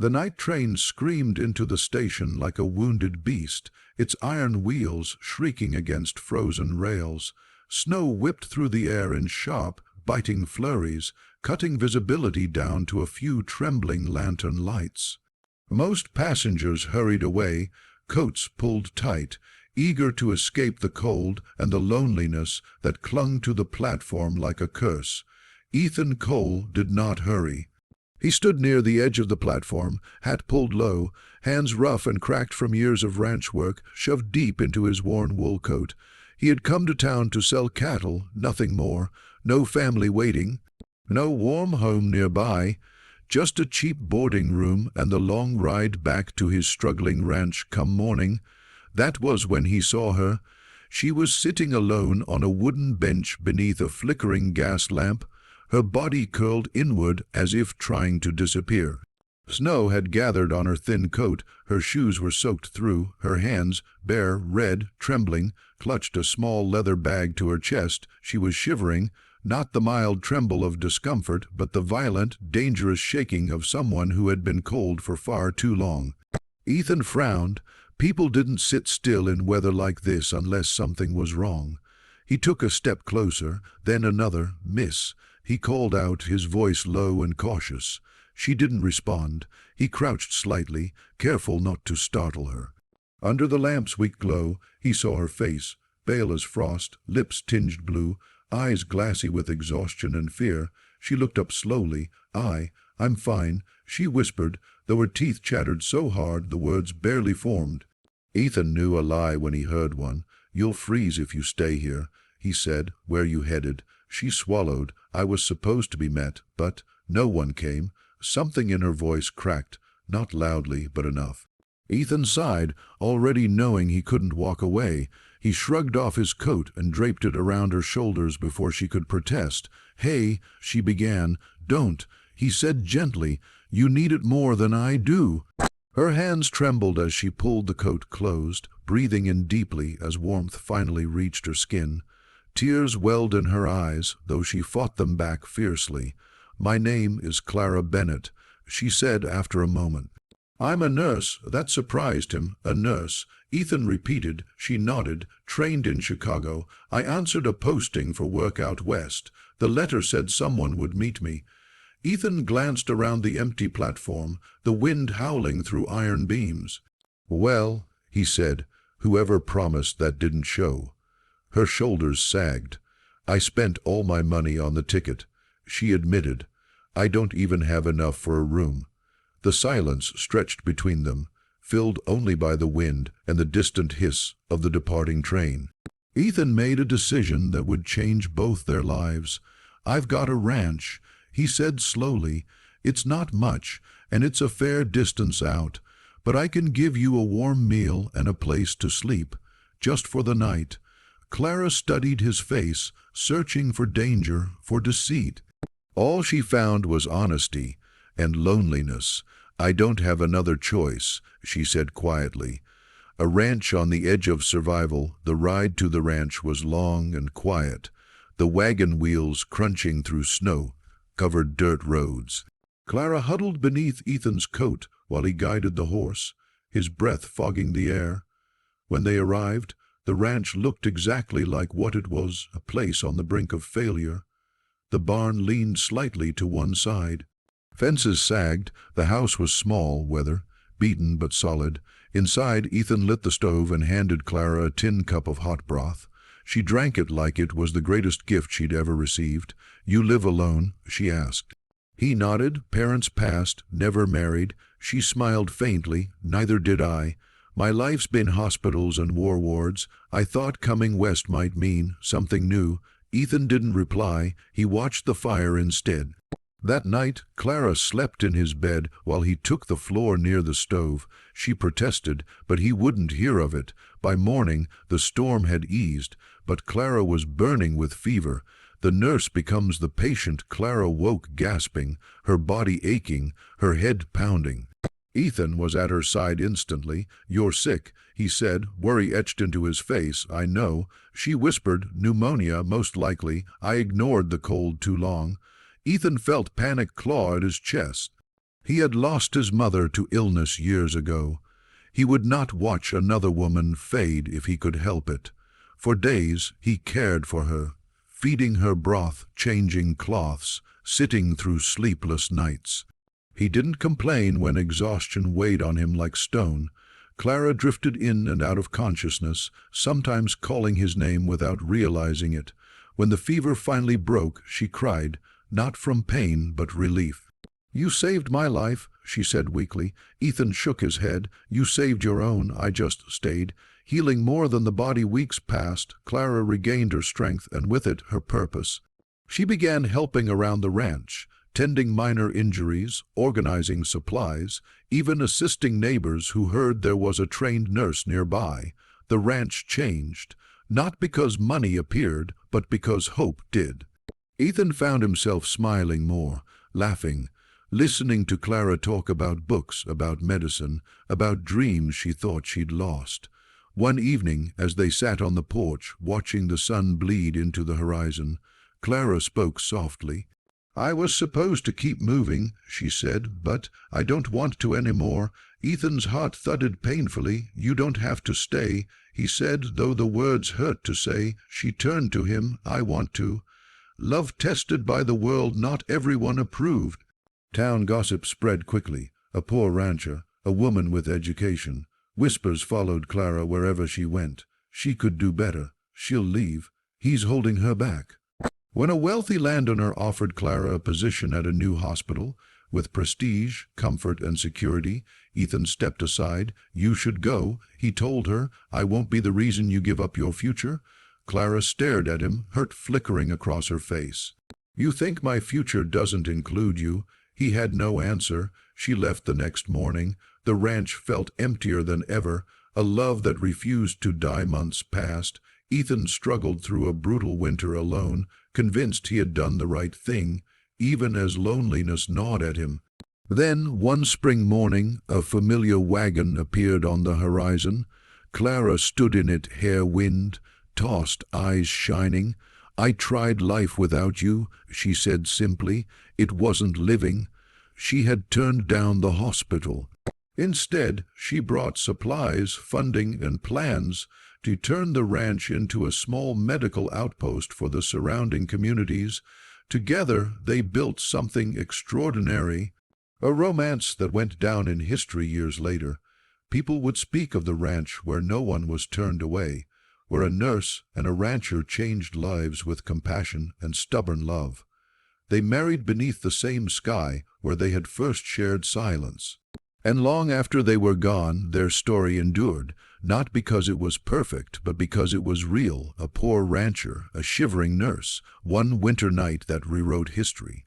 The night train screamed into the station like a wounded beast, its iron wheels shrieking against frozen rails. Snow whipped through the air in sharp, biting flurries, cutting visibility down to a few trembling lantern lights. Most passengers hurried away, coats pulled tight, eager to escape the cold and the loneliness that clung to the platform like a curse. Ethan Cole did not hurry. He stood near the edge of the platform, hat pulled low, hands rough and cracked from years of ranch work shoved deep into his worn wool coat. He had come to town to sell cattle, nothing more, no family waiting, no warm home nearby, just a cheap boarding room and the long ride back to his struggling ranch come morning. That was when he saw her. She was sitting alone on a wooden bench beneath a flickering gas lamp, her body curled inward as if trying to disappear. Snow had gathered on her thin coat, her shoes were soaked through, her hands, bare, red, trembling, clutched a small leather bag to her chest. She was shivering, not the mild tremble of discomfort, but the violent, dangerous shaking of someone who had been cold for far too long. Ethan frowned. People didn't sit still in weather like this unless something was wrong. He took a step closer, then another. "Miss," he called out, his voice low and cautious. She didn't respond. He crouched slightly, careful not to startle her. Under the lamp's weak glow, he saw her face, pale as frost, lips tinged blue, eyes glassy with exhaustion and fear. She looked up slowly. I'm fine," she whispered, though her teeth chattered so hard the words barely formed. Ethan knew a lie when he heard one. "You'll freeze if you stay here," he said. "Where you headed?" She swallowed. "I was supposed to be met, but no one came." Something in her voice cracked, not loudly, but enough. Ethan sighed, already knowing he couldn't walk away. He shrugged off his coat and draped it around her shoulders before she could protest. "Hey," she began. "Don't," he said gently. "You need it more than I do." Her hands trembled as she pulled the coat closed, breathing in deeply as warmth finally reached her skin. Tears welled in her eyes, though she fought them back fiercely. "My name is Clara Bennett," she said after a moment. "I'm a nurse." That surprised him. "A nurse," Ethan repeated. She nodded. "Trained in Chicago. I answered a posting for work out west. The letter said someone would meet me." Ethan glanced around the empty platform, the wind howling through iron beams. "Well," he said, "whoever promised that didn't show." Her shoulders sagged. "I spent all my money on the ticket," she admitted. "I don't even have enough for a room." The silence stretched between them, filled only by the wind and the distant hiss of the departing train. Ethan made a decision that would change both their lives. "I've got a ranch," he said slowly. "It's not much, and it's a fair distance out, but I can give you a warm meal and a place to sleep, just for the night." Clara studied his face, searching for danger, for deceit. All she found was honesty and loneliness. "I don't have another choice," she said quietly. A ranch on the edge of survival, the ride to the ranch was long and quiet, the wagon wheels crunching through snow-covered dirt roads. Clara huddled beneath Ethan's coat while he guided the horse, his breath fogging the air. When they arrived, the ranch looked exactly like what it was, a place on the brink of failure. The barn leaned slightly to one side. Fences sagged. The house was small, weather-beaten but solid. Inside, Ethan lit the stove and handed Clara a tin cup of hot broth. She drank it like it was the greatest gift she'd ever received. "You live alone?" she asked. He nodded. "Parents passed, never married." She smiled faintly. "Neither did I. My life's been hospitals and war wards. I thought coming west might mean something new." Ethan didn't reply. He watched the fire instead. That night, Clara slept in his bed while he took the floor near the stove. She protested, but he wouldn't hear of it. By morning, the storm had eased, but Clara was burning with fever. The nurse becomes the patient. Clara woke gasping, her body aching, her head pounding. Ethan was at her side instantly. "You're sick," he said, worry etched into his face. "I know." She whispered, "Pneumonia, most likely. I ignored the cold too long." Ethan felt panic claw at his chest. He had lost his mother to illness years ago. He would not watch another woman fade if he could help it. For days he cared for her, feeding her broth, changing cloths, sitting through sleepless nights. He didn't complain when exhaustion weighed on him like stone. Clara drifted in and out of consciousness, sometimes calling his name without realizing it. When the fever finally broke, she cried, not from pain but relief. "You saved my life," she said weakly. Ethan shook his head. "You saved your own. I just stayed." Healing more than the body. Weeks passed. Clara regained her strength and with it her purpose. She began helping around the ranch, tending minor injuries, organizing supplies, even assisting neighbors who heard there was a trained nurse nearby. The ranch changed, not because money appeared, but because hope did. Ethan found himself smiling more, laughing, listening to Clara talk about books, about medicine, about dreams she thought she'd lost. One evening, as they sat on the porch, watching the sun bleed into the horizon, Clara spoke softly. "I was supposed to keep moving," she said, "but I don't want to anymore." Ethan's heart thudded painfully. "You don't have to stay," he said, though the words hurt to say. She turned to him. "I want to. Love tested by the world, not everyone approved." Town gossip spread quickly. A poor rancher, a woman with education. Whispers followed Clara wherever she went. She could do better. She'll leave. He's holding her back. When a wealthy landowner offered Clara a position at a new hospital, with prestige, comfort, and security, Ethan stepped aside. "You should go," he told her. "I won't be the reason you give up your future." Clara stared at him, hurt flickering across her face. "You think my future doesn't include you?" He had no answer. She left the next morning. The ranch felt emptier than ever. A love that refused to die. Months passed. Ethan struggled through a brutal winter alone, convinced he had done the right thing, even as loneliness gnawed at him. Then, one spring morning, a familiar wagon appeared on the horizon. Clara stood in it, hair wind, tossed, eyes shining. "I tried life without you," she said simply. It wasn't living. She had turned down the hospital. Instead, she brought supplies, funding, and plans to turn the ranch into a small medical outpost for the surrounding communities. Together, they built something extraordinary, a romance that went down in history years later. People would speak of the ranch where no one was turned away, where a nurse and a rancher changed lives with compassion and stubborn love. They married beneath the same sky where they had first shared silence. And long after they were gone, their story endured, not because it was perfect, but because it was real. A poor rancher, a shivering nurse, one winter night that rewrote history.